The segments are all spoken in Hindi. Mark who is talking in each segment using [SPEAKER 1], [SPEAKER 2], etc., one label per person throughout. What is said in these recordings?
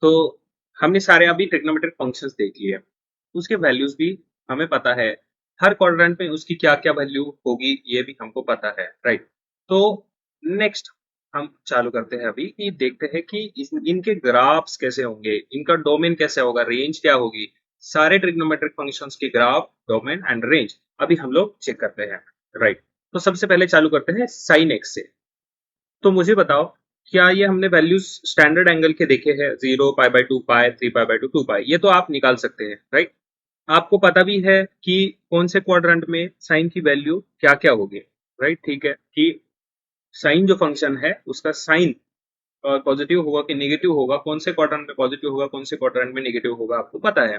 [SPEAKER 1] तो हमने सारे अभी ट्रिग्नोमेट्रिक फंक्शंस देख लिए, उसके वैल्यूज भी हमें पता है, हर क्वाड्रेंट में उसकी क्या क्या वैल्यू होगी ये भी हमको पता है, राइट। तो नेक्स्ट हम चालू करते हैं अभी कि देखते हैं कि इनके ग्राफ्स कैसे होंगे, इनका डोमेन कैसे होगा, रेंज क्या होगी। सारे ट्रिग्नोमेट्रिक फंक्शंस के ग्राफ, डोमेन एंड रेंज अभी हम लोग चेक करते हैं, राइट। तो सबसे पहले चालू करते हैं साइन एक्स से। तो मुझे बताओ, क्या ये हमने वैल्यूज स्टैंडर्ड एंगल के देखे हैं, 0, पाई by 2 pi, 3 pi by 2, 2 pi, ये तो आप निकाल सकते हैं, राइट। आपको पता भी है कि कौन से क्वाड्रेंट में साइन की वैल्यू क्या क्या होगी, राइट। ठीक है कि साइन जो फंक्शन है उसका साइन पॉजिटिव होगा कि नेगेटिव होगा, कौन से क्वाड्रेंट में पॉजिटिव होगा, कौन से क्वाड्रेंट में नेगेटिव होगा, आपको पता है।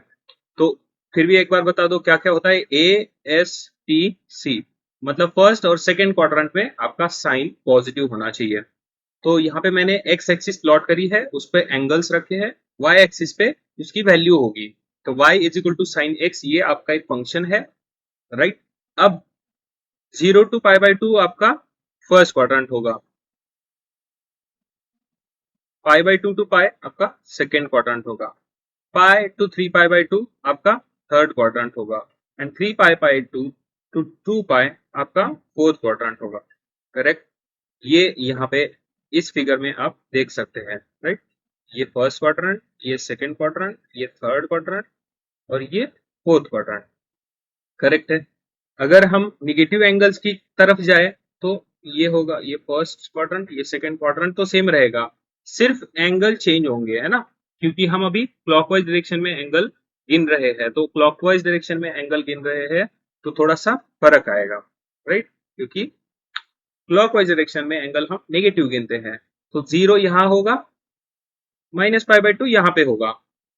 [SPEAKER 1] तो फिर भी एक बार बता दो क्या क्या होता है। ए एस टी सी मतलब फर्स्ट और सेकंड क्वाड्रेंट में आपका साइन पॉजिटिव होना चाहिए। तो यहाँ पे मैंने एक्स एक्सिस प्लॉट करी है, उस पे एंगल्स रखे हैं, वाई एक्सिस पे उसकी वैल्यू होगी। तो y is equal to sine x, ये आपका एक फंक्शन है, राइट। अब 0 टू पाई बाय 2 आपका फर्स्ट क्वाड्रेंट होगा, पाई बाय 2 टू पाई आपका सेकेंड क्वाड्रेंट होगा, पाई टू 3 पाई बाय 2 आपका थर्ड क्वाड्रेंट होगा, एंड 3 पाई बाय 2 टू 2 पाई आपका फोर्थ क्वाड्रेंट होगा, करेक्ट। ये यहाँ पे इस फिगर में आप देख सकते हैं, राइट। ये फर्स्ट क्वाड्रेंट, ये सेकंड क्वाड्रेंट, ये थर्ड क्वाड्रेंट और ये फोर्थ क्वाड्रेंट, करेक्ट है। अगर हम निगेटिव एंगल्स की तरफ जाए तो ये होगा, ये फर्स्ट क्वाड्रेंट, ये सेकंड क्वाड्रेंट तो सेम रहेगा, सिर्फ एंगल चेंज होंगे, है ना। क्योंकि हम अभी क्लॉकवाइज डायरेक्शन में एंगल गिन रहे हैं, तो क्लॉकवाइज डायरेक्शन में एंगल गिन रहे हैं तो थोड़ा सा फर्क आएगा, राइट। क्योंकि क्लॉकवाइज डायरेक्शन में एंगल हम नेगेटिव गिनते हैं। तो 0 यहां होगा, माइनस पाई बाय 2 यहां पे होगा।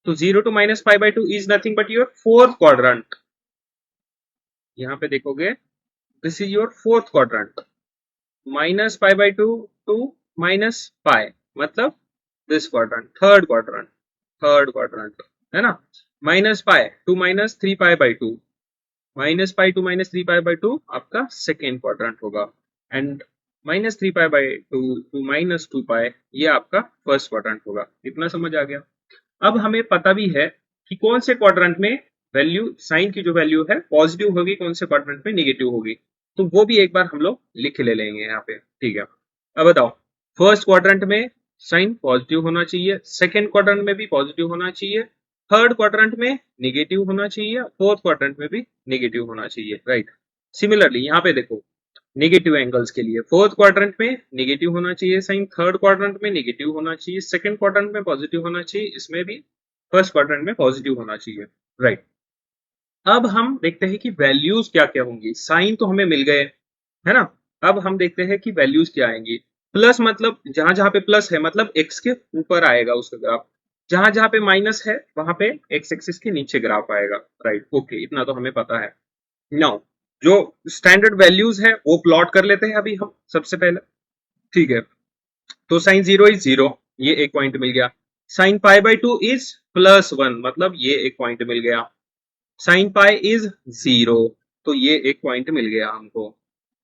[SPEAKER 1] तो 0 to minus pi by 2 is nothing but your fourth quadrant. यहाँ पे देखोगे, this is your fourth quadrant. Minus pi by 2 to minus pi मतलब दिस क्वाड्रेंट, थर्ड क्वाड्रेंट, है ना। Minus pi to minus 3 pi by 2, minus pi to minus 3 pi by 2 आपका सेकेंड क्वाड्रेंट होगा, and minus 3 pi by 2 to minus 2 pi ये आपका फर्स्ट क्वाड्रेंट होगा। इतना समझ आ गया। अब हमें पता भी है कि कौन से क्वाड्रेंट में वैल्यू, साइन की जो वैल्यू है पॉजिटिव होगी, कौन से क्वाड्रेंट में नेगेटिव होगी। तो वो भी एक बार हम लोग लिख ले लेंगे यहाँ पे, ठीक है। अब बताओ, फर्स्ट क्वाड्रेंट में साइन पॉजिटिव होना चाहिए, सेकेंड क्वाड्रेंट में भी पॉजिटिव होना चाहिए, थर्ड क्वाड्रेंट में नेगेटिव होना चाहिए, फोर्थ क्वाड्रेंट में भी नेगेटिव होना चाहिए, राइट। सिमिलरली यहाँ पे देखो, नेगेटिव एंगल्स के लिए फोर्थ क्वाड्रेंट में नेगेटिव होना चाहिए साइन, थर्ड क्वाड्रेंट में नेगेटिव होना चाहिए, सेकंड क्वाड्रेंट में पॉजिटिव होना चाहिए, इसमें भी फर्स्ट क्वाड्रेंट में पॉजिटिव होना चाहिए, राइट। अब हम देखते हैं कि वैल्यूज क्या क्या होंगी। साइन तो हमें मिल गए, है ना। अब हम देखते हैं कि वैल्यूज क्या आएंगी। प्लस मतलब जहां जहां पे प्लस है मतलब एक्स के ऊपर आएगा उसका ग्राफ, जहां जहां पे माइनस है वहां पे एक्स एक्सिस के नीचे ग्राफ आएगा, राइट। ओके, इतना तो हमें पता है। नाउ जो स्टैंडर्ड वैल्यूज है वो प्लॉट कर लेते हैं अभी हम सबसे पहले, ठीक है। तो साइन 0 इज 0, ये एक पॉइंट मिल गया। साइन पाई बाय 2 इज +1 मतलब ये एक पॉइंट मिल गया। साइन पाई इज 0, तो ये एक पॉइंट मिल गया हमको।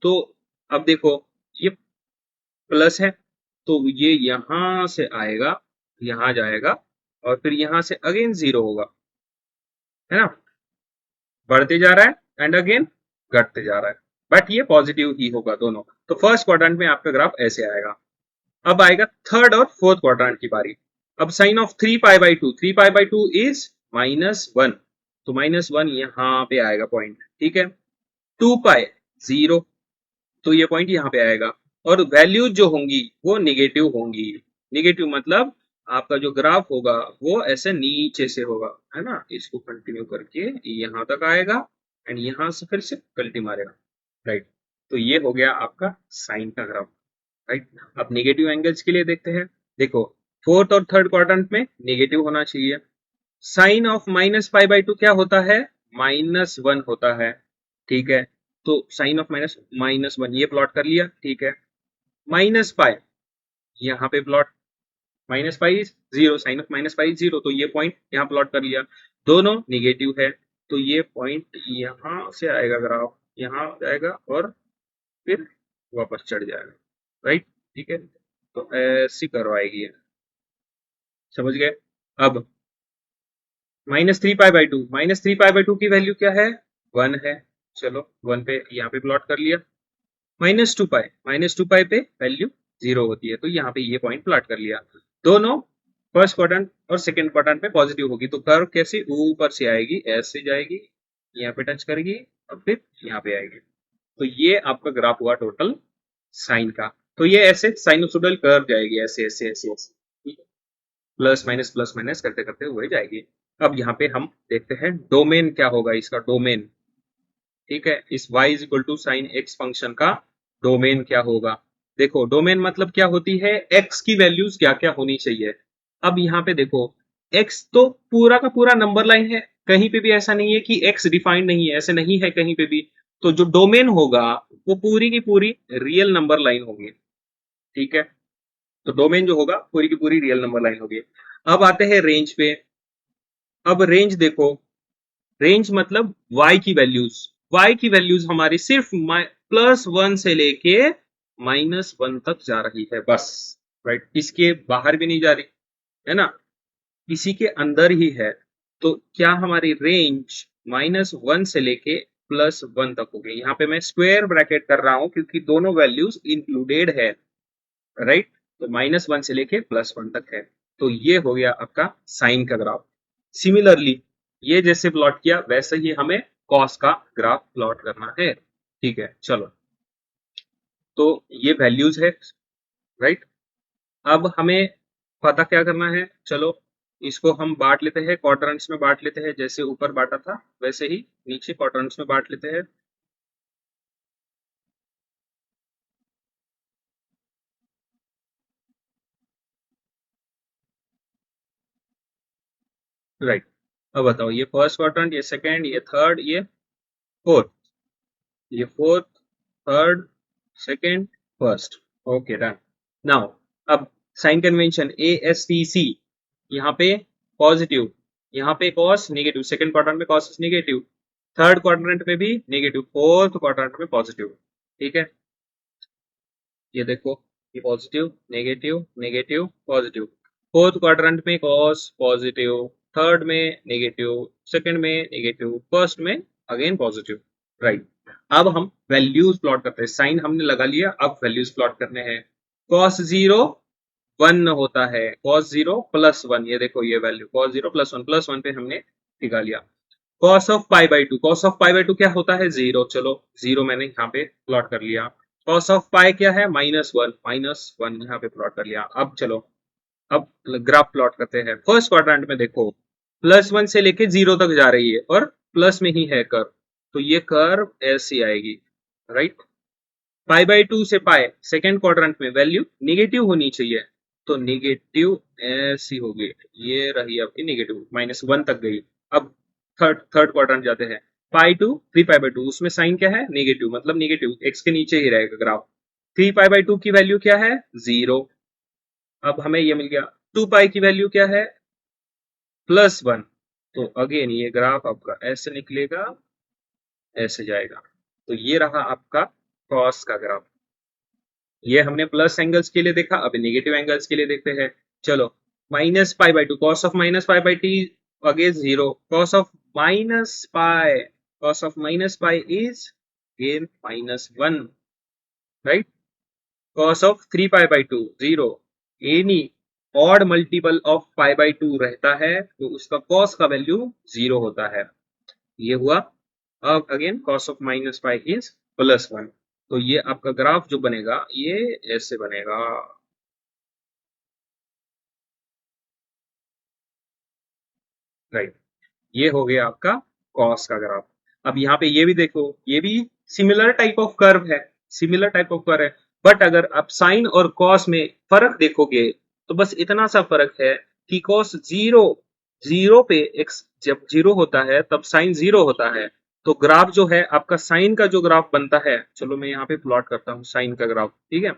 [SPEAKER 1] तो अब देखो, ये प्लस है तो ये यहां से आएगा, यहां जाएगा और फिर यहां से अगेन 0 होगा, है ना। बढ़ते जा रहा है एंड अगेन घटते जा रहा है, बट ये पॉजिटिव ही होगा दोनों। तो फर्स्ट क्वाड्रेंट में आपका ग्राफ ऐसे आएगा। अब आएगा थर्ड और फोर्थ क्वाड्रेंट की बारी। अब sine of 3 pi by 2, 3 pi by 2 is -1, तो -1 यहाँ पे आएगा पॉइंट, ठीक है। 2 पाई 0, तो ये पॉइंट यहाँ पे आएगा। और वैल्यूज जो होंगी वो निगेटिव होंगी। निगेटिव मतलब आपका जो ग्राफ होगा वो ऐसे नीचे से होगा, है ना। इसको कंटिन्यू करके यहाँ तक आएगा एंड यहाँ से फिर से कल्टी मारेगा, राइट। तो ये हो गया आपका साइन का ग्राफ, राइट। अब नेगेटिव एंगल्स के लिए देखते हैं। देखो, फोर्थ और थर्ड क्वाड्रेंट में नेगेटिव होना चाहिए। Sine of minus pi by 2 क्या होता है, -1 होता है, ठीक है। तो साइन ऑफ -1 ये प्लॉट कर लिया, ठीक है। माइनस पाई यहाँ पे plot, minus pi 0, sine of minus pi 0, तो ये पॉइंट यहाँ प्लॉट कर लिया। दोनों निगेटिव है तो ये पॉइंट यहाँ से आएगा, ग्राफ यहाँ जाएगा और फिर वापस चढ़ जाएगा, राइट। ठीक है, तो ऐसी करवाएगी, समझ गए। अब -3 पाई बाई टू की वैल्यू क्या है, 1 है। चलो 1 पे यहाँ पे प्लॉट कर लिया। -2 पाई पे वैल्यू 0 होती है, तो यहाँ पे ये पॉइंट प्लॉट कर लिया। दोनों फर्स्ट क्वाड्रेंट और सेकंड क्वाड्रेंट में पॉजिटिव होगी, तो कर्व कैसे ऊपर से आएगी, ऐसे जाएगी, यहाँ पे टच करेगी और फिर यहाँ पे आएगी। तो ये आपका ग्राफ हुआ टोटल साइन का। तो ये ऐसे साइनोसोडल कर्व जाएगी, ऐसे ऐसे ऐसे ऐसे, ठीक है? प्लस माइनस करते करते हुए जाएगी। अब यहाँ पे हम देखते हैं डोमेन क्या होगा इसका, डोमेन। ठीक है, इस y is equal to sine x function का डोमेन क्या होगा। देखो डोमेन मतलब क्या होती है, x की वैल्यूज क्या क्या होनी चाहिए। अब यहाँ पे देखो x तो पूरा का पूरा नंबर लाइन है, कहीं पे भी ऐसा नहीं है कि x डिफाइंड नहीं है, ऐसे नहीं है कहीं पे भी। तो जो डोमेन होगा वो पूरी की पूरी रियल नंबर लाइन होगी। ठीक है, तो डोमेन जो होगा पूरी की पूरी रियल नंबर लाइन होगी। अब आते हैं रेंज पे। अब रेंज देखो, रेंज मतलब y की वैल्यूज हमारी सिर्फ +1 से लेके -1 तक जा रही है बस। राइट, इसके बाहर भी नहीं जा रही है ना, इसी के अंदर ही है। तो क्या हमारी रेंज -1 से लेके +1 तक होगी। यहाँ पे मैं स्क्वायर ब्रैकेट कर रहा हूं क्योंकि दोनों वैल्यूज इंक्लूडेड है। राइट, तो -1 से लेके +1 तक है। तो ये हो गया आपका साइन का ग्राफ। सिमिलरली ये जैसे प्लॉट किया वैसे ही हमें कॉस का ग्राफ प्लॉट करना है। ठीक है, चलो, तो ये वैल्यूज है। राइट, अब हमें पता क्या करना है, चलो इसको हम बांट लेते हैं, क्वाड्रेंट्स में बांट लेते हैं, जैसे ऊपर बांटा था वैसे ही नीचे क्वाड्रेंट्स में बांट लेते हैं। राइट, अब बताओ ये फर्स्ट क्वाड्रेंट, ये सेकंड, ये थर्ड, ये फोर्थ, ये fourth, third, second, first. Okay, done. Now अब साइन कन्वेंशन ASTC, यहाँ पे पॉजिटिव, यहाँ पे कॉस नेगेटिव, सेकंड क्वाड्रेंट में कॉस नेगेटिव, थर्ड क्वाड्रेंट में भी नेगेटिव, फोर्थ क्वाड्रेंट में पॉजिटिव। ठीक है, ये देखो, ये positive negative negative positive, fourth quadrant में कॉस पॉजिटिव, थर्ड में नेगेटिव, सेकंड में नेगेटिव, फर्स्ट में अगेन पॉजिटिव। राइट, अब हम वैल्यूज प्लॉट करते हैं, साइन हमने लगा लिया, अब वैल्यूज प्लॉट करने हैं। कॉस 0 1 होता है, कॉस 0 +1, ये देखो ये वैल्यू कॉस 0 +1 पे हमने टिका लिया। Cos of pi by to, cos of pi by to क्या होता है, 0। चलो 0 मैंने यहाँ पे प्लॉट कर लिया। कॉस ऑफ पाई क्या है, -1 यहाँ पे प्लॉट कर लिया। अब चलो, अब ग्राफ प्लॉट करते हैं। फर्स्ट क्वाड्रेंट में देखो +1 से लेके 0 तक जा रही है और प्लस में ही है कर्व, तो ये कर्व ऐसी आएगी। राइट, पाई बाई टू से पाई सेकेंड क्वाड्रेंट में वैल्यू निगेटिव होनी चाहिए, तो निगेटिव ऐसी होगी, ये रही आपकी निगेटिव, -1 तक गई। अब थर्ड थर्ड क्वाड्रेंट जाते हैं, पाई टू 3 पाई बाई टू, उसमें साइन क्या है, नेगेटिव, मतलब नेगेटिव एक्स के नीचे ही रहेगा ग्राफ। 3 पाई बाई टू की वैल्यू क्या है, 0। अब हमें ये मिल गया। 2 पाई की वैल्यू क्या है, +1, तो अगेन ये ग्राफ आपका ऐसे निकलेगा, ऐसे जाएगा। तो ये रहा आपका कॉस का ग्राफ। ये हमने प्लस एंगल्स के लिए देखा, अभी नेगेटिव एंगल्स के लिए देखते हैं। चलो, -पाई by to, cos of -pi by T again 0, cos of minus pi is again -1। Right, cos of 3 pi by to 0, any odd multiple of pi by to रहता है तो उसका कॉस का वैल्यू 0 होता है। ये हुआ। अब again cos of minus pi is +1, तो ये आपका ग्राफ जो बनेगा ये ऐसे बनेगा। राइट, ये हो गया आपका कॉस का ग्राफ। अब यहाँ पे ये भी देखो, ये भी सिमिलर टाइप ऑफ कर्व है, सिमिलर टाइप ऑफ कर्व है, बट अगर आप साइन और कॉस में फर्क देखोगे तो बस इतना सा फर्क है कि कॉस 0 0 पे एक्स जब 0 होता है तब साइन 0 होता है। तो ग्राफ जो है आपका साइन का जो ग्राफ बनता है, चलो मैं यहाँ पे प्लॉट करता हूँ साइन का ग्राफ। ठीक है,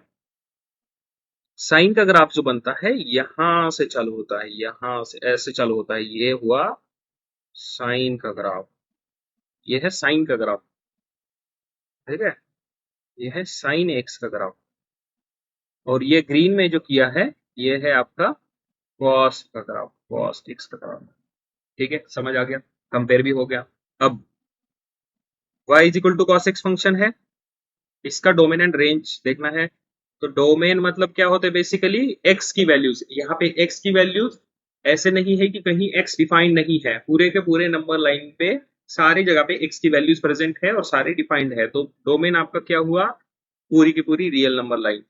[SPEAKER 1] साइन का ग्राफ जो बनता है यहां से चालू होता है, यहां से ऐसे चालू होता है, ये हुआ साइन का ग्राफ, ये है साइन का ग्राफ। ठीक है, ये है साइन एक्स का ग्राफ, और ये ग्रीन में जो किया है ये है आपका कॉस का ग्राफ। cos x का बराबर। ठीक है, समझ आ गया, कंपेयर भी हो गया। अब y is equal to cos x function है, इसका डोमेन एंड रेंज देखना है। तो डोमेन मतलब क्या होता है, बेसिकली x की वैल्यूज। यहाँ पे x की वैल्यूज ऐसे नहीं है कि कहीं x डिफाइंड नहीं है, पूरे के पूरे नंबर लाइन पे सारी जगह पे x की वैल्यूज प्रेजेंट है और सारे डिफाइंड है। तो डोमेन आपका क्या हुआ, पूरी की पूरी real number line.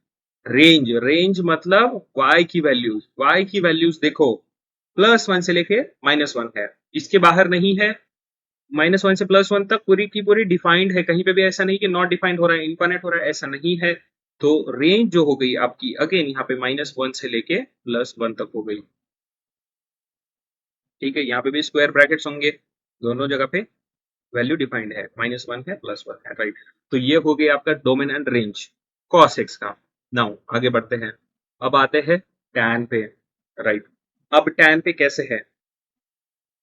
[SPEAKER 1] Range, range मतलब y की वैल्यूज देखो +1 से लेके -1 है, इसके बाहर नहीं है। -1 से +1 तक पूरी की पूरी डिफाइंड है, कहीं पे भी ऐसा नहीं कि नॉट डिफाइंड हो रहा है, इनफाइनाइट हो रहा है, ऐसा नहीं है। तो रेंज जो हो गई आपकी अगेन यहाँ पे -1 से लेके +1 तक हो गई। ठीक है, यहाँ पे भी स्क्वायर ब्रैकेट्स होंगे, दोनों जगह पे वैल्यू डिफाइंड है, -1 है +1 है, राइट। तो ये हो गया आपका domain and range cos x का। नाउ आगे बढ़ते हैं, अब आते हैं tan पे, राइट। अब tan पे कैसे है,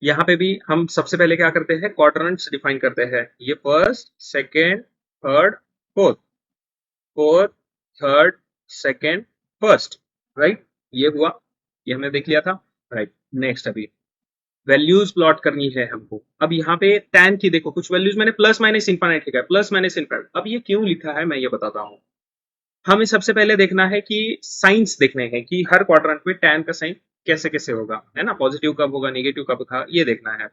[SPEAKER 1] यहाँ पे भी हम सबसे पहले क्या करते हैं, क्वाड्रेंट्स डिफाइन करते हैं। ये first, second, third, fourth, fourth, third, second, first, right. ये हुआ, ये हमने देख लिया था, राइट। नेक्स्ट अभी वैल्यूज प्लॉट करनी है हमको। अब यहाँ पे tan की देखो कुछ वैल्यूज मैंने प्लस माइनस इनफाइनाइट लिखा है, प्लस माइनस इनफाइनाइट। अब ये क्यों लिखा है मैं ये बताता हूँ। हमें सबसे पहले देखना है कि साइंस देखने हैं कि हर क्वाड्रेंट में tan का साइन कैसे कैसे होगा, है ना, पॉजिटिव कब होगा, नेगेटिव कब होगा, ये देखना है।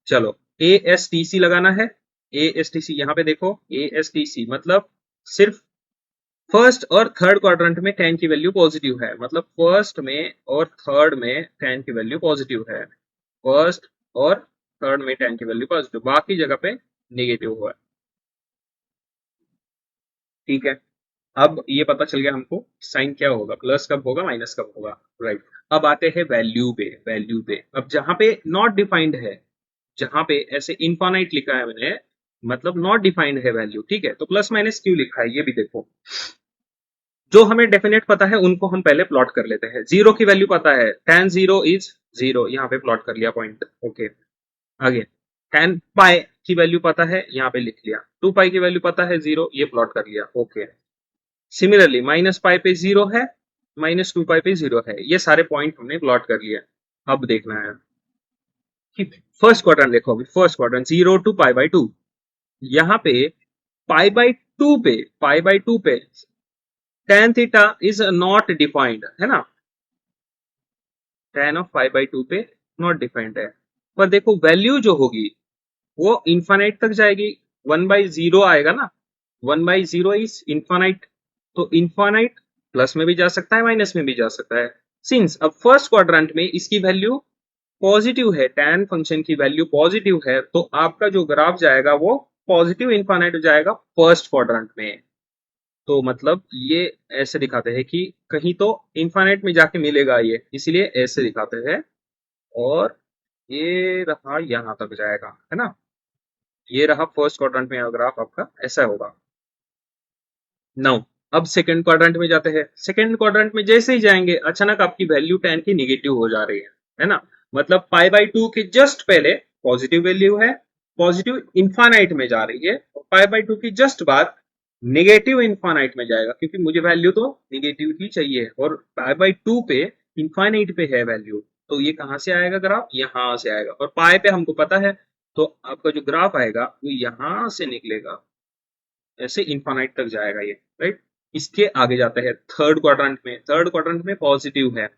[SPEAKER 1] चलो ए एस टी सी लगाना है। ए एस टी सी यहाँ पे देखो, ए एस टी सी मतलब सिर्फ फर्स्ट और थर्ड क्वाड्रेंट में tan की वैल्यू पॉजिटिव है, मतलब फर्स्ट में और थर्ड में tan की वैल्यू पॉजिटिव है, फर्स्ट और थर्ड में tan की वैल्यू पॉजिटिव, बाकी जगह पे नेगेटिव हुआ है। ठीक है, अब ये पता चल गया हमको साइन क्या होगा, प्लस कब होगा, माइनस कब होगा, राइट। अब आते हैं वैल्यू पे, वैल्यू पे अब जहां पे नॉट डिफाइंड है, जहां पे ऐसे इनफाइनाइट लिखा है मैंने, मतलब नॉट डिफाइंड है वैल्यू, ठीक है, तो प्लस माइनस क्यों लिखा है ये भी देखो। जो हमें डेफिनेट पता है उनको हम पहले प्लॉट कर लेते हैं। जीरो की वैल्यू पता है, tan 0 इज 0, यहाँ पे प्लॉट कर लिया पॉइंट, ओके। आगे tan पाई की वैल्यू पता है, यहाँ पे लिख लिया। 2 पाई की वैल्यू पता है 0, ये प्लॉट कर लिया, ओके। सिमिलरली माइनस पाई पे 0 है, -2 पाई पे 0 है, ये सारे पॉइंट हमने प्लॉट कर लिए। अब देखना है कि फर्स्ट क्वाड्रेंट देखो, अभी फर्स्ट क्वाड्रेंट 0 टू π/2, यहाँ पे π/2 पे tan theta is not defined, है ना, tan ऑफ π/2 पे नॉट डिफाइंड है। पर देखो वैल्यू जो होगी वो इनफाइनाइट तक जाएगी, 1/0 आएगा ना, 1/0 इज इनफाइनाइट। तो इनफाइनाइट प्लस में भी जा सकता है, माइनस में भी जा सकता है। सिंस अब फर्स्ट क्वाड्रेंट में इसकी वैल्यू पॉजिटिव है, tan फंक्शन की वैल्यू पॉजिटिव है, तो आपका जो ग्राफ जाएगा वो पॉजिटिव इनफाइनाइट जाएगा फर्स्ट क्वाड्रेंट में। तो मतलब ये ऐसे दिखाते हैं कि कहीं तो इनफाइनाइट में जाके मिलेगा ये, इसीलिए ऐसे दिखाते हैं। और ये रहा यहाँ तक जाएगा, है ना, ये रहा फर्स्ट क्वाड्रेंट में ग्राफ आपका ऐसा होगा। नाउ अब सेकंड क्वाड्रेंट में जाते हैं। सेकंड क्वाड्रेंट में जैसे ही जाएंगे अचानक आपकी वैल्यू tan की निगेटिव हो जा रही है ना, मतलब π/2 के जस्ट पहले पॉजिटिव वैल्यू है, पॉजिटिव इनफाइनाइट में जा रही है, और π/2 की जस्ट बाद निगेटिव इनफाइनाइट में जाएगा, क्योंकि मुझे वैल्यू तो निगेटिव ही चाहिए और π/2 पे इनफाइनाइट पे है वैल्यू। तो ये कहां से आएगा ग्राफ, यहां से आएगा, और पाई पे हमको पता है, तो आपका जो ग्राफ आएगा वो यहां से निकलेगा, ऐसे इनफाइनाइट तक जाएगा ये, राइट। इसके आगे जाते हैं थर्ड क्वाड्रेंट में। थर्ड क्वाड्रेंट में पॉजिटिव है।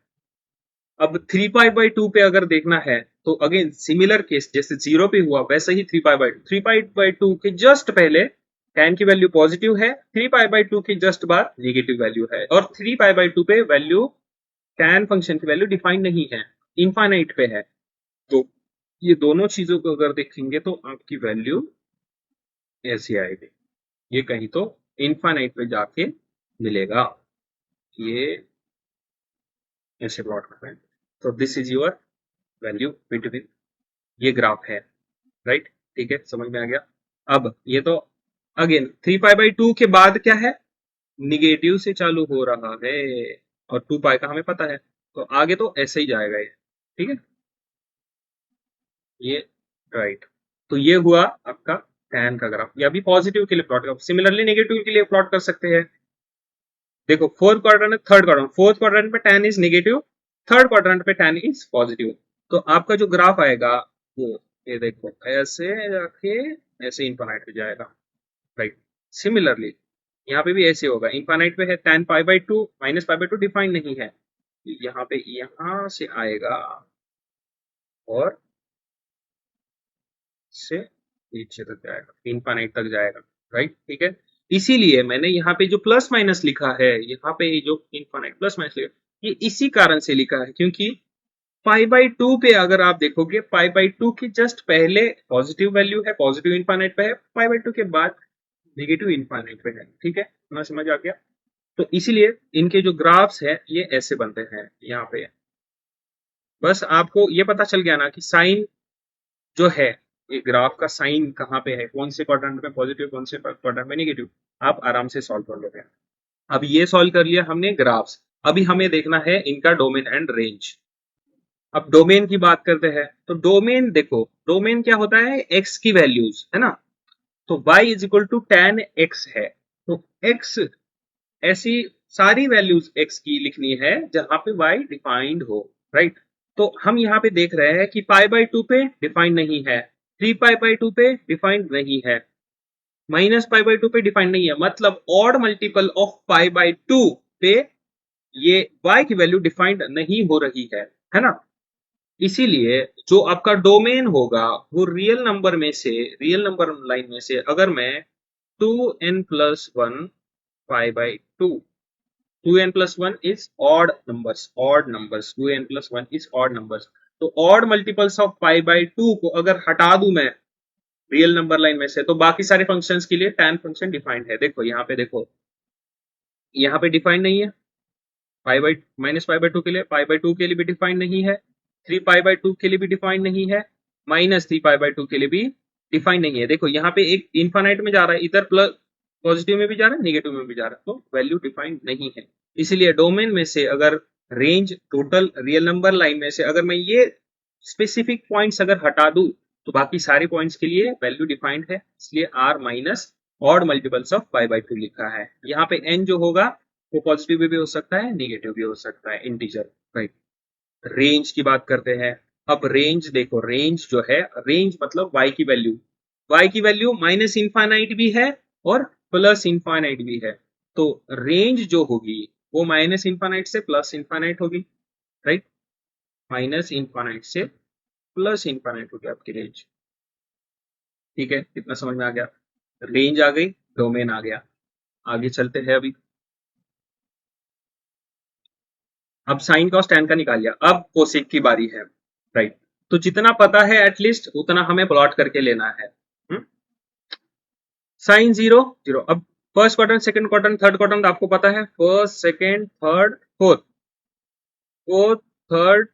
[SPEAKER 1] अब 3π/2 पे अगर देखना है तो अगेन सिमिलर केस, जैसे 0 पे हुआ वैसे ही 3π/2, 3π/2 के जस्ट पहले tan की वैल्यू पॉजिटिव है, 3π/2 के जस्ट बाद नेगेटिव वैल्यू है, और 3π/2 पे वैल्यू tan फंक्शन की वैल्यू डिफाइंड नहीं है, इनफाइनाइट पे है। तो ये दोनों चीजों को अगर देखेंगे तो आपकी वैल्यू ऐसी आएगी, ये कहीं तो इनफाइनाइट पे जाके मिलेगा, ये ऐसे प्लॉट कर रहे हैं। तो this is your value between, ये ग्राफ है, राइट। ठीक है, समझ में आ गया। अब ये तो अगेन 3π/2 के बाद क्या है, निगेटिव से चालू हो रहा है, और 2 पाई का हमें पता है, तो आगे तो ऐसे ही जाएगा ये, ठीक है, ये राइट। तो ये हुआ आपका tan का ग्राफ, ये अभी पॉजिटिव के लिए प्लॉट कर, सिमिलरली नेगेटिव के लिए प्लॉट कर सकते हैं। देखो fourth quadrant, third quadrant, fourth quadrant पे tan is negative, third quadrant पे tan इज पॉजिटिव। तो आपका जो ग्राफ आएगा वो ये देखो ऐसे जाके ऐसे इन्फानाइट पे जाएगा, राइट। सिमिलरली यहाँ पे भी ऐसे होगा, इन्फानाइट पे है tan pi by to, minus pi by to defined नहीं है, यहाँ पे यहाँ से आएगा और से नीचे तक जाएगा, इन्फानाइट तक जाएगा, राइट, ठीक है। इसीलिए मैंने यहाँ पे जो प्लस माइनस लिखा है, यहाँ पे जो इन्फानाइट प्लस माइनस लिखा, ये इसी कारण से लिखा है क्योंकि पाई बाई टू पे अगर आप देखोगे, पाई बाई टू की जस्ट पहले पॉजिटिव वैल्यू है, पॉजिटिव इन्फानाइट पे है, पाई बाई टू के बाद नेगेटिव इन्फानाइट पे है, ठीक है ना, समझ आ गया। तो इसीलिए इनके जो ग्राफ्स है ये ऐसे बनते हैं यहाँ पे। बस आपको ये पता चल गया ना कि साइन जो है, ये ग्राफ का साइन कहाँ पे है, कौन से क्वाड्रेंट में पॉजिटिव, कौन से क्वाड्रेंट में नेगेटिव, आप आराम से सॉल्व कर लोगे। अब ये सॉल्व कर लिया हमने ग्राफ्स, अभी हमें देखना है इनका डोमेन एंड रेंज। अब डोमेन की बात करते हैं, तो डोमेन देखो, डोमेन क्या होता है, x की वैल्यूज है ना, तो y is equal to tan x है, तो x ऐसी सारी वैल्यूज x की लिखनी है जहां पे y डिफाइंड हो, राइट। तो हम यहाँ पे देख रहे हैं कि पाई बाई टू पे डिफाइंड नहीं है, 3 पाई बाई टू पे डिफाइंड नहीं है, माइनस पाई बाई टू पे डिफाइंड नहीं है, मतलब odd multiple of pi by to पे ये y की वैल्यू डिफाइंड नहीं हो रही है ना। इसीलिए जो आपका डोमेन होगा वो रियल नंबर में से, रियल नंबर लाइन में से अगर मैं 2n+1 pi by two, 2n+1 is odd numbers 2n+1 is odd numbers, तो odd multiples of pi by two को अगर हटा दूं मैं रियल नंबर लाइन में से, तो बाकी सारे फंक्शंस के लिए tan फंक्शन डिफाइंड है। देखो यहाँ पे देखो, यहाँ पे डिफाइंड नहीं है, pi by minus pi by to के लिए, पाई बाई टू के लिए भी डिफाइंड नहीं है, 3 पाई बाई टू के लिए भी डिफाइंड नहीं है, -3 पाई बाई टू के लिए भी डिफाइंड नहीं है। देखो यहाँ पे एक इन्फानाइट में जा रहा है, इधर प्लस पॉजिटिव में भी जा रहा है, नेगेटिव में भी जा रहा है, तो वैल्यू डिफाइंड नहीं है। इसीलिए डोमेन में से अगर range total real number line में से अगर मैं ये स्पेसिफिक पॉइंट्स अगर हटा दूं, तो बाकी सारे पॉइंट्स के लिए वैल्यू डिफाइंड है, इसलिए r minus odd multiples of pi by to लिखा है। यहाँ पे n जो होगा वो पॉजिटिव भी हो सकता है, नेगेटिव भी हो सकता है, इंटीजर, राइट। रेंज की बात करते हैं। अब रेंज देखो, रेंज जो है, रेंज मतलब y की वैल्यू माइनस इनफाइनाइट भी है और प्लस इनफाइनाइट भी है, तो रेंज जो होगी वो माइनस इनफाइनाइट से प्लस इनफाइनाइट होगी, राइट। माइनस इनफाइनाइट से प्लस इनफाइनाइट होगी आपकी रेंज, ठीक है, कितना समझ में आ गया, रेंज आ गई, डोमेन आ गया। आगे चलते हैं अभी। अब साइन कॉस टैन का निकाल लिया, अब कोसेक की बारी है, राइट। तो जितना पता है एटलीस्ट उतना हमें प्लॉट करके लेना है। साइन 0 0, अब first quadrant, second quadrant, third quadrant आपको पता है, first second third fourth, fourth third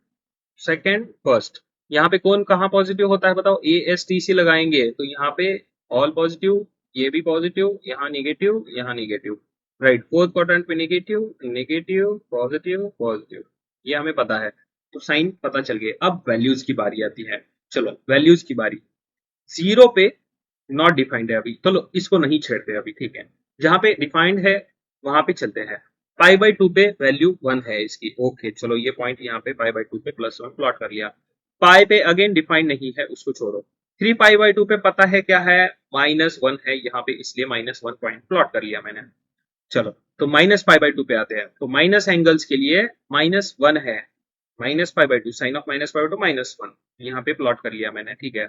[SPEAKER 1] second first, यहाँ पे कौन कहाँ पॉजिटिव होता है बताओ, ए एस टी सी लगाएंगे तो यहाँ पे ऑल पॉजिटिव, ये भी पॉजिटिव, यहाँ नेगेटिव, यहाँ नेगेटिव, राइट। फोर्थ क्वाड्रेंट पे नेगेटिव नेगेटिव पॉजिटिव पॉजिटिव, ये हमें पता है, तो साइन पता चल गया। अब वैल्यूज की बारी आती है, चलो वैल्यूज की बारी। 0 पे नॉट डिफाइंड है अभी, चलो इसको नहीं छेड़ते अभी, ठीक है। जहां पे डिफाइंड है वहां पे चलते हैं। पाई बाई टू पे वैल्यू 1 है इसकी, ओके चलो ये पॉइंट यहाँ पे पाई बाई टू पे +1 प्लॉट कर लिया। पाई पे अगेन डिफाइंड नहीं है, उसको छोड़ो। 3 पाई बाई टू पे पता है क्या है, -1 है यहाँ पे, इसलिए -1 पॉइंट प्लॉट कर लिया मैंने। चलो तो माइनस पाई बाई टू पे आते हैं, तो माइनस एंगल्स के लिए -1 है, minus pi by two, sine of minus pi by two -1 यहाँ पे प्लॉट कर लिया मैंने, ठीक है।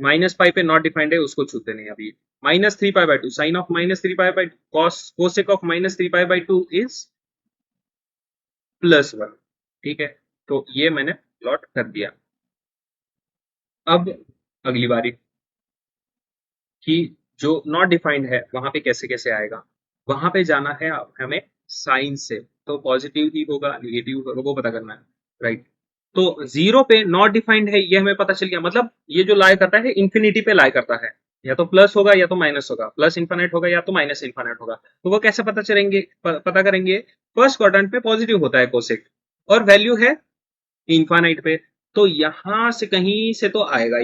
[SPEAKER 1] माइनस पाई पे नॉट डिफाइंड है, उसको छूते नहीं अभी। -3 pi by two, sine of -3 pi by cos cosec of -3 pi by two is +1, ठीक है। तो ये मैंने प्लॉट कर दिया। अब अगली बारी कि जो नॉट डिफाइंड है वहां पे कैसे कैसे आएगा, वहां पे जाना है अब हमें साइन से, तो पॉजिटिव ही होगा नेगेटिव होगा वो पता करना है, राइट। तो 0 पे नॉट डिफाइंड है ये हमें पता चल गया, मतलब ये जो लाई करता है इंफिनिटी पे लाई करता है, या तो प्लस होगा या तो माइनस होगा, प्लस इन्फानाइट होगा या तो माइनस इन्फानाइट होगा। तो वो कैसे पता चलेंगे, पता करेंगे, फर्स्ट क्वाड्रेंट पे पॉजिटिव होता है कोसेक और वैल्यू है इन्फानाइट पे, तो यहां से कहीं से तो आएगा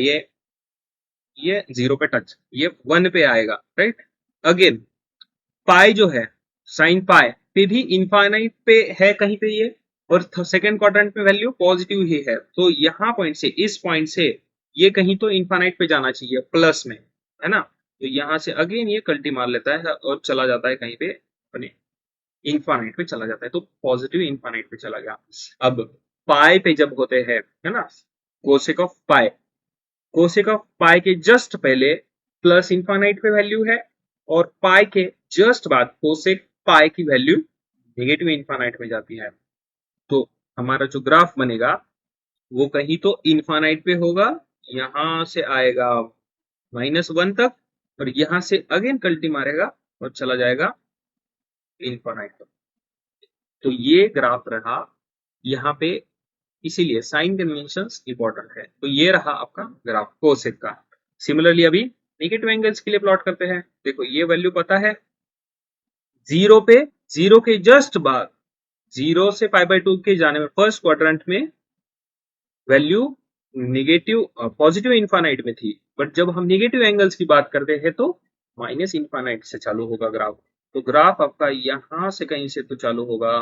[SPEAKER 1] ये 0 पे टच, ये 1 पे आएगा, राइट। अगेन पाई जो है, साइन पाई पे भी इनफाइनाइट पे है कहीं पे, ये और सेकेंड क्वाड्रेंट में वैल्यू पॉजिटिव ही है, तो यहाँ पॉइंट से, इस पॉइंट से ये कहीं तो इन्फानाइट पे जाना चाहिए प्लस में, है ना। तो यहाँ से अगेन ये कल्टी मार लेता है और चला जाता है कहीं पे अपने इन्फानाइट पे चला जाता है, तो पॉजिटिव इन्फानाइट पे चला गया। अब पाई पे जब होते हैं, है ना, cosec of pi, cosec of pi के जस्ट पहले प्लस इन्फानाइट पे वैल्यू है, और पाई के जस्ट बाद कोसेक पाई की वैल्यू नेगेटिव इन्फानाइट में जाती है। तो हमारा जो ग्राफ बनेगा वो कहीं तो इन्फानाइट पे होगा, यहां से आएगा -1 तक, और यहां से अगेन कल्टी मारेगा और चला जाएगा इन्फानाइट तक। तो ये ग्राफ रहा यहाँ पे, इसीलिए साइन कन्वेंशंस इंपॉर्टेंट है। तो ये रहा आपका ग्राफ कोसेक का। सिमिलरली अभी नेगेटिव एंगल्स के लिए प्लॉट करते हैं। देखो ये वैल्यू पता है, जीरो पे, जीरो के जस्ट बाद, जीरो से π/2 के जाने में फर्स्ट क्वाड्रेंट में वैल्यू नेगेटिव पॉजिटिव इन्फानाइट में थी, बट जब हम नेगेटिव एंगल्स की बात करते हैं तो माइनस इन्फानाइट से चालू होगा ग्राफ। तो ग्राफ आपका यहां से कहीं से तो चालू होगा,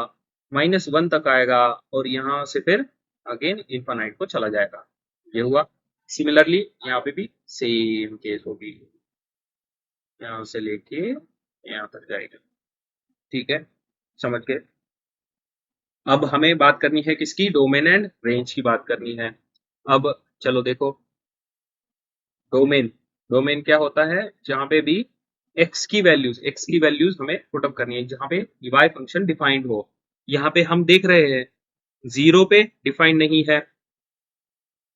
[SPEAKER 1] -1 तक आएगा, और यहां से फिर अगेन इन्फानाइट को चला जाएगा। ये हुआ। सिमिलरली यहाँ पे भी सेम केस होगी, यहाँ से लेके यहाँ तक जाएगा। ठीक है, समझ गए। अब हमें बात करनी है किसकी, डोमेन एंड रेंज की बात करनी है। अब चलो देखो, डोमेन, डोमेन क्या होता है, जहां पे भी एक्स की वैल्यूज हमें पुटअप करनी है, जहां पे y फंक्शन डिफाइंड हो। यहाँ पे हम देख रहे हैं जीरो पे डिफाइंड नहीं है,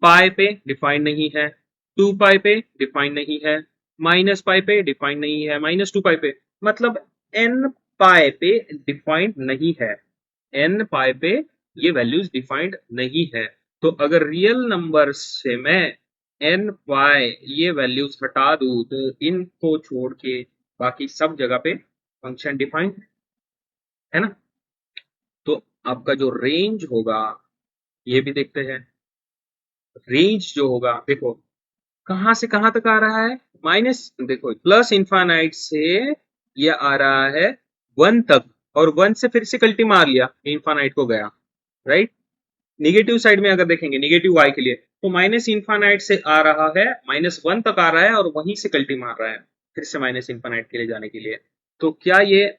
[SPEAKER 1] पाई पे डिफाइंड नहीं है, 2 पाई पे डिफाइंड नहीं है, -पाई पे डिफाइंड नहीं है, -2 पाई पे, मतलब n पाई पे डिफाइंड नहीं है, n पाई पे ये वैल्यूज डिफाइंड नहीं है। तो अगर रियल नंबर से मैं n पाई ये वैल्यूज हटा दूं तो इनको छोड़ के बाकी सब जगह पे फंक्शन डिफाइंड है ना। तो आपका जो रेंज होगा, ये भी देखते हैं, रेंज जो होगा देखो कहां से कहां तक आ रहा है, माइनस, देखो प्लस इन्फानाइट से ये आ रहा है 1 तक, और 1 से फिर से कल्टी मार लिया, इन्फानाइट को गया, राइट। निगेटिव साइड में अगर देखेंगे नेगेटिव y के लिए, तो माइनस इन्फानाइट से आ रहा है, -1 तक आ रहा है, और वहीं से कल्टी मार रहा है फिर से माइनस इन्फानाइट के लिए जाने के लिए। तो क्या ये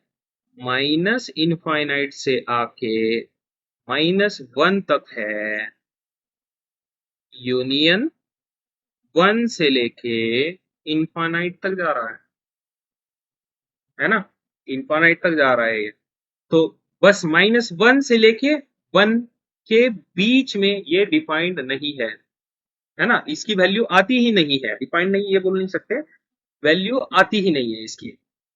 [SPEAKER 1] माइनस इन्फाइनाइट से आके -1 तक है, यूनियन 1 से लेके इन्फानाइट तक जा रहा है ना, इन्फानाइट तक जा रहा है ये। तो बस -1 से लेके 1 के बीच में ये डिफाइंड नहीं है ना, इसकी वैल्यू आती ही नहीं है, डिफाइंड नहीं ये बोल नहीं सकते, वैल्यू आती ही नहीं है इसकी,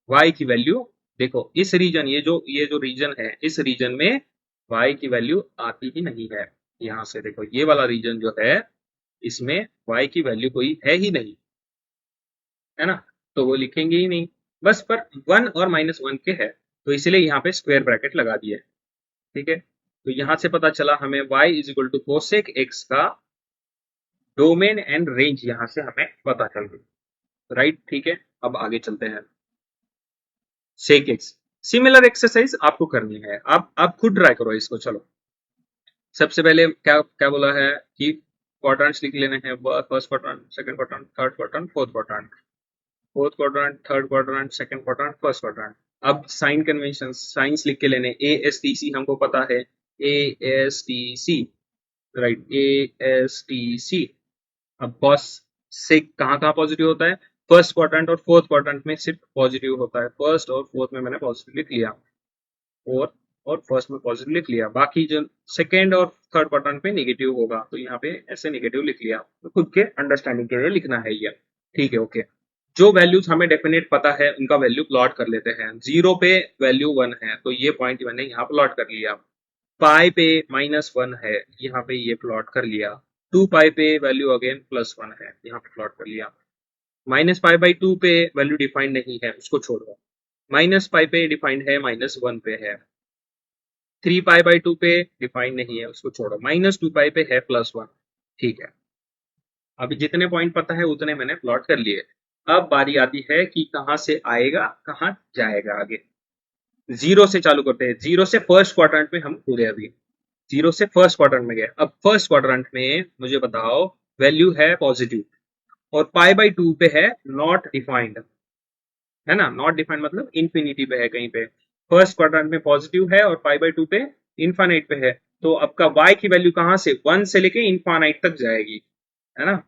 [SPEAKER 1] y की वैल्यू। देखो इस रीजन, ये जो रीजन है, इस रीजन में y की वैल्यू आती ही नहीं है। यहां से देखो ये वाला रीजन जो है, इसमें y की वैल्यू कोई है ही नहीं, है ना, तो वो लिखेंगे ही नहीं, बस पर 1 और -1 के है, तो इसलिए यहाँ पे स्क्वायर ब्रैकेट लगा दिए। ठीक है, तो यहां से पता चला हमें y is equal to cosec x का डोमेन एंड रेंज यहां से हमें पता चल गई, राइट। ठीक है, अब आगे चलते हैं। सेक एक्स, सिमिलर एक्सरसाइज आपको करनी है, आप खुद ट्राई करो इसको। चलो सबसे पहले क्या क्या बोला है कि क्वाड्रेंट्स लिख लेने हैं, first quadrant, second quadrant, third quadrant, fourth quadrant, fourth quadrant, third quadrant, second quadrant, first quadrant. अब साइन कन्वेंशन, साइंस लिख के लेने, ASTC हमको पता है, ASTC, राइट, ASTC। अब कॉस से कहाँ कहाँ पॉजिटिव होता है, फर्स्ट क्वाड्रेंट और फोर्थ क्वाड्रेंट में सिर्फ पॉजिटिव होता है, फर्स्ट और फोर्थ में मैंने पॉजिटिव लिख लिया, फोर्थ और फर्स्ट में पॉजिटिव लिख लिया, बाकी जो सेकेंड और थर्ड क्वाड्रेंट में नेगेटिव होगा, तो यहाँ पे ऐसे नेगेटिव लिख लिया, तो खुद के अंडरस्टैंडिंग के लिए लिखना है ये। ठीक है, ओके। जो वैल्यूज हमें डेफिनेट पता है उनका वैल्यू प्लॉट कर लेते हैं। जीरो पे वैल्यू 1 है, तो ये पॉइंट मैंने यहाँ प्लॉट कर लिया। पाई पे -1 है, यहाँ पे ये प्लॉट कर लिया। 2 पाई पे वैल्यू अगेन +1 है, यहाँ पे प्लॉट कर लिया। -पाई/2 पे वैल्यू डिफाइंड नहीं है, उसको छोड़ो। -पाई पे डिफाइंड है, -1 पे है। 3 पाई/2 पे डिफाइंड नहीं है, उसको छोड़ो। -2 पाई पे है, +1। ठीक है, अभी जितने पॉइंट पता है उतने मैंने प्लॉट कर लिए। अब बारी आती है कि कहां से आएगा कहां जाएगा आगे। जीरो से चालू करते हैं, जीरो से फर्स्ट क्वाड्रेंट में हम पूरे अभी। जीरो से फर्स्ट क्वाड्रेंट में गए। अब फर्स्ट क्वाड्रेंट में मुझे बताओ वैल्यू है पॉजिटिव और पाई बाई टू पे है नॉट डिफाइंड, है ना। नॉट डिफाइंड मतलब इन्फिनिटी पे है कहीं पे। फर्स्ट क्वाड्रेंट में पॉजिटिव है और पाई बाई टू पे इन्फानाइट पे है। तो आपका y की वैल्यू कहां से, वन से लेके इन्फानाइट तक जाएगी, है ना।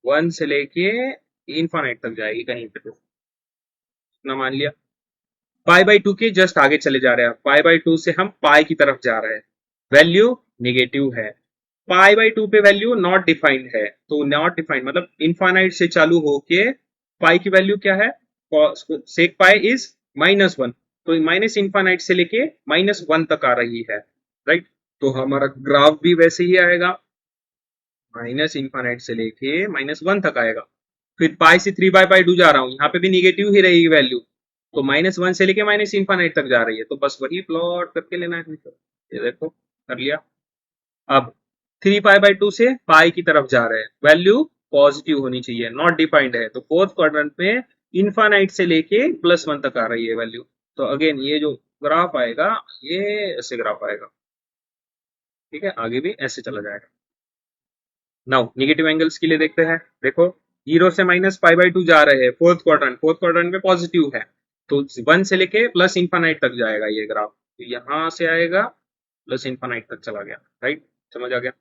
[SPEAKER 1] वन से लेके इन्फानाइट तक जाएगी कहीं पे, तो ना मान लिया। पाई बाई टू के जस्ट आगे चले जा रहे हैं, पाई बाई टू से हम पाई की तरफ जा रहे हैं, वैल्यू निगेटिव है। पाई बाई टू पे वैल्यू नॉट डिफाइंड है, तो नॉट डिफाइंड मतलब इनफाइनाइट से चालू होके पाई की वैल्यू क्या है, सेक पाई इज -1, तो माइनस इनफाइनाइट से लेके -1 तक आ रही है, राइट। तो हमारा ग्राफ भी वैसे ही आएगा, माइनस इनफाइनाइट से लेके -1 तक आएगा। फिर पाई से 3/2 जा रहा हूँ, यहाँ पे भी निगेटिव ही रहेगी वैल्यू, तो -1 से लेके माइनस इनफाइनाइट तक जा रही है, तो बस वही प्लॉट करके लेना है हमको। ये देखो कर लिया। अब 3π/2 से पाई की तरफ जा रहे हैं, वैल्यू पॉजिटिव होनी चाहिए, नॉट डिफाइंड है, तो फोर्थ क्वाड्रेंट में इनफाइनाइट से लेके +1 तक आ रही है वैल्यू। तो अगेन ये जो ग्राफ आएगा, ये ऐसे ग्राफ आएगा, ठीक है। आगे भी ऐसे चला जाएगा। नाउ निगेटिव एंगल्स के लिए देखते हैं। देखो जीरो से -π/2 जा रहे हैं, फोर्थ क्वाड्रेंट में पॉजिटिव है, तो 1 से लेके प्लस इनफाइनाइट तक जाएगा ये ग्राफ, तो यहां से आएगा प्लस इनफाइनाइट तक चला गया, राइट, समझ आ गया।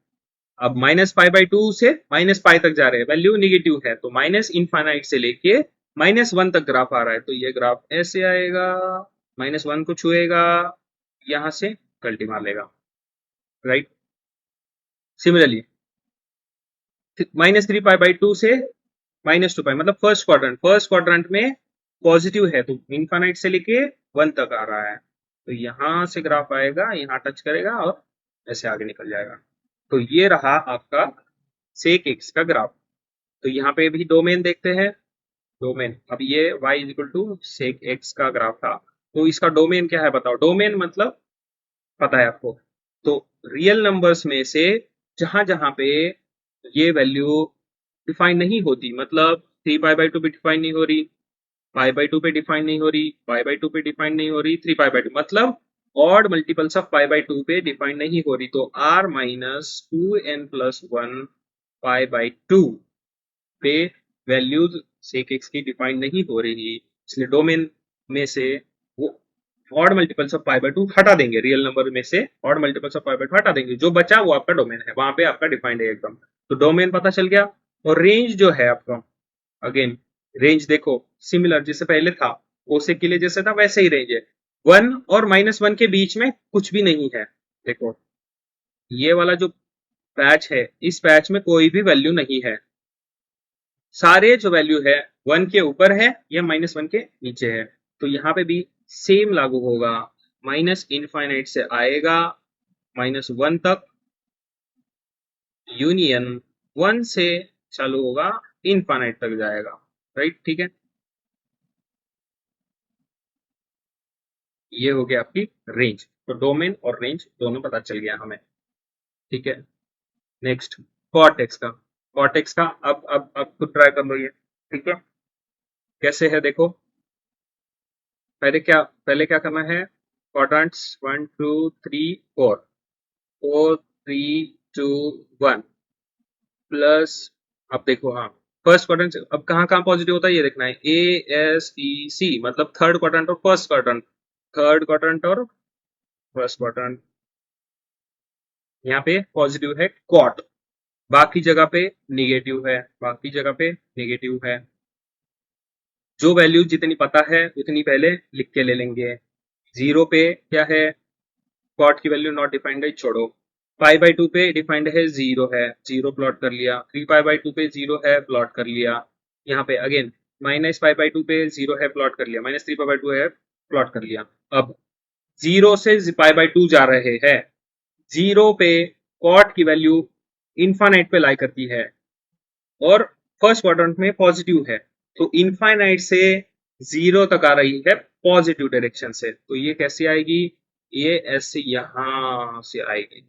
[SPEAKER 1] अब -π/2 से -π तक जा रहे हैं, वैल्यू निगेटिव है, तो माइनस इनफाइनाइट से लेके -1 तक ग्राफ आ रहा है, तो ये ग्राफ ऐसे आएगा, -1 को छुएगा, यहां से कल्टी मार लेगा, राइट। सिमिलरली -3π/2 से -2π मतलब फर्स्ट क्वाड्रेंट में पॉजिटिव है, तो इनफाइनाइट से लेके 1 तक आ रहा है, तो यहां से ग्राफ आएगा, यहां टच करेगा और ऐसे आगे निकल जाएगा। तो ये रहा आपका सेक एक्स का ग्राफ। तो यहाँ पे भी डोमेन देखते हैं। डोमेन, अब ये y is equal to sec x का ग्राफ था, तो इसका डोमेन क्या है बताओ। डोमेन मतलब पता है आपको, तो रियल नंबर्स में से जहां जहां पे ये वैल्यू डिफाइन नहीं होती, मतलब 3π/2 पे डिफाइन नहीं हो रही, π/2 पे डिफाइन नहीं हो रही, π/2 पे डिफाइन नहीं हो रही, 3π/2 मतलब ऑड मल्टीपल्स ऑफ π/2 पे डिफाइन नहीं हो रही, तो r-2n+1 π/2 पे वैल्यूज सेक एक्स की डिफाइन नहीं हो रही, इसलिए डोमेन में से वो ऑड मल्टीपल्स ऑफ π/2 हटा देंगे, रियल नंबर में से ऑड मल्टीपल्स ऑफ π/2 हटा देंगे, जो बचा वो आपका डोमेन है, वहां पे आपका डिफाइंड है एकदम। तो डोमेन पता चल गया। और रेंज जो है आपका, अगेन रेंज देखो सिमिलर जैसे पहले था, ओसे के लिए जैसे था वैसे ही रेंज है, 1 और -1 के बीच में कुछ भी नहीं है। देखो ये वाला जो पैच है, इस पैच में कोई भी वैल्यू नहीं है, सारे जो वैल्यू है 1 के ऊपर है या -1 के नीचे है, तो यहाँ पे भी सेम लागू होगा, माइनस इनफाइनाइट से आएगा -1 तक, यूनियन 1 से चालू होगा, इनफाइनाइट तक जाएगा, राइट, ठीक है। ये हो गया आपकी रेंज, तो डोमेन और रेंज दोनों पता चल गया हमें, ठीक है। नेक्स्ट कॉर्टेक्स का, कॉर्टेक्स का अब खुद ट्राई कर लो ये, ठीक है। कैसे है देखो, पहले क्या करना है, क्वाड्रेंट्स 1 2 3 4, 4 3 2 1 प्लस, अब देखो हाँ, फर्स्ट क्वाड्रेंट अब कहाँ कहाँ पॉजिटिव होता है ये देखना है, A S E C मतलब थर्ड क्वाड्रेंट और फर्स्ट क्वाड्रेंट, थर्ड क्वाड्रेंट और फर्स्ट क्वाड्रेंट, यहाँ पे पॉजिटिव है क्वाट, बाकी जगह पे निगेटिव है, बाकी जगह पे निगेटिव है। जो वैल्यू जितनी पता है उतनी पहले लिख के ले लेंगे। जीरो पे क्या है, क्वाट की वैल्यू नॉट डिफाइंड है, छोड़ो। π/2 पे डिफाइंड है, जीरो है, जीरो प्लॉट कर लिया। 3π/2 पे जीरो है, प्लॉट कर लिया। यहाँ पे अगेन -π/2 पे जीरो है, प्लॉट कर लिया, -3π/2 है, प्लॉट कर लिया। अब जीरो से π/2 जा रहे हैं, जीरो पे कॉट की वैल्यू इनफाइनाइट पे लाई करती है और फर्स्ट क्वाड्रेंट में पॉजिटिव है, तो इनफाइनाइट से जीरो तक आ रही है पॉजिटिव डायरेक्शन से, तो ये कैसे आएगी, ये ऐसे यहां से आएगी,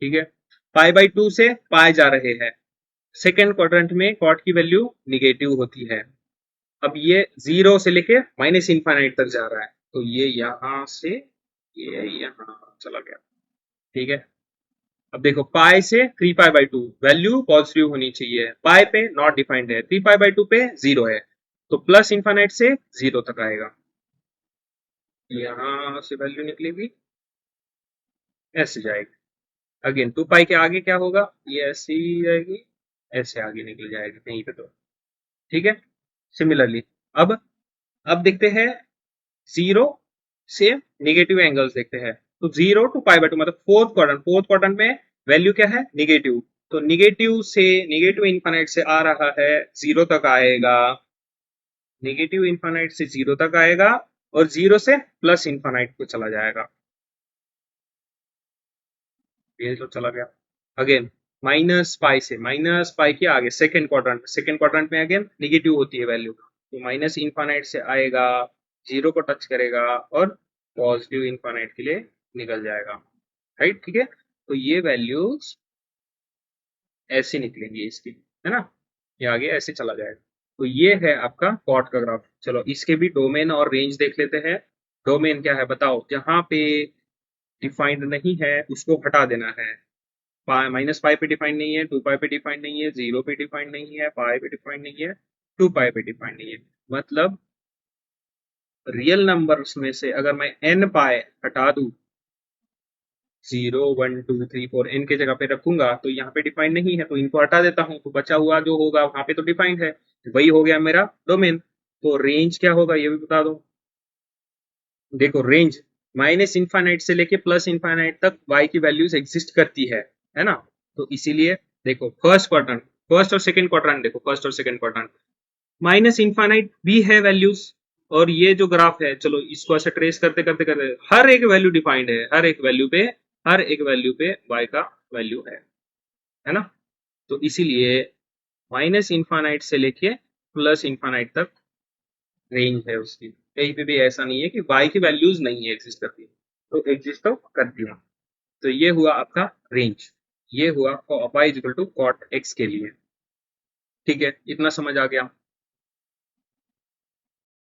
[SPEAKER 1] ठीक है। π/2 से पाए जा रहे हैं, सेकेंड क्वाड्रेंट में कॉट की वैल्यू निगेटिव होती है, अब ये जीरो से लेके माइनस इनफाइनाइट तक जा रहा है, तो ये यहां से ये यहां चला गया, ठीक है। अब देखो पाई से 3 पाई बाई 2 वैल्यू पॉजिटिव होनी चाहिए, पाई पे नॉट डिफाइंड है, 3 पाई बाई 2 पे जीरो है, तो प्लस इन्फानाइट से जीरो तक आएगा। यहां से वैल्यू निकलेगी, ऐसे जाएगी। अगेन 2 पाई के आगे क्या होगा, ये ऐसी जाएगी, ऐसे आगे निकल जाएगी कहीं पे तो। ठीक है। सिमिलरली अब अब देखते हैं जीरो से निगेटिव एंगल्स देखते हैं। तो 0 to π/2 मतलब फोर्थ क्वाड्रेंट में वैल्यू क्या है, निगेटिव। तो निगेटिव से निगेटिव इन्फानाइट से आ रहा है, जीरो तक आएगा, निगेटिव इन्फानाइट से जीरो तक आएगा, और जीरो से प्लस इन्फानाइट को चला जाएगा, ये तो चला गया। अगेन माइनस पाई के आगे सेकेंड क्वाड्रेंट में अगेन निगेटिव होती है वैल्यू, तो माइनस इन्फानाइट से आएगा, जीरो को टच करेगा, और पॉजिटिव इन्फानाइट के लिए निकल जाएगा। राइट, ठीक है। तो ये वैल्यूज ऐसे निकलेंगी इसकी, है ना, ये आगे ऐसे चला जाएगा। तो ये है आपका कॉट का ग्राफ। चलो इसके भी डोमेन और रेंज देख लेते हैं। डोमेन क्या है बताओ, जहां पे डिफाइंड नहीं है उसको हटा देना है। -पाई पे डिफाइंड नहीं है, 2 पाई पे डिफाइंड नहीं है, जीरो पे डिफाइंड नहीं है, पाई पे डिफाइंड नहीं है, 2 पाई पे डिफाइंड नहीं है। मतलब रियल नंबर्स में से अगर मैं n पाई हटा दूं, 0 1 2 3 4 एन के जगह पे रखूंगा, तो यहाँ पे डिफाइंड नहीं है, तो इनको हटा देता हूँ, तो बचा हुआ जो होगा वहां पे तो डिफाइंड है, तो वही हो गया मेरा डोमेन। तो रेंज क्या होगा ये भी बता दो। देखो रेंज माइनस इन्फाइनाइट से लेके प्लस इन्फाइनाइट तक y की वैल्यूज एग्जिस्ट करती है ना। तो इसीलिए देखो फर्स्ट और सेकंड क्वाड्रेंट, देखो फर्स्ट और सेकंड क्वाड्रेंट माइनस इन्फाइनाइट भी है वैल्यूज, और ये जो ग्राफ है, चलो इसको ऐसे ट्रेस करते करते करते हर एक वैल्यू डिफाइंड है, हर एक वैल्यू पे y का वैल्यू है ना। तो इसीलिए माइनस इन्फाइनाइट से लेके प्लस इन्फाइनाइट तक रेंज है उसकी, कहीं पे भी ऐसा नहीं है कि y की वैल्यूज नहीं है एग्जिस्ट करती, तो एग्जिस्ट तो करती है। तो ये हुआ आपका रेंज, ये हुआ y equal to cot x के लिए। ठीक है, इतना समझ आ गया।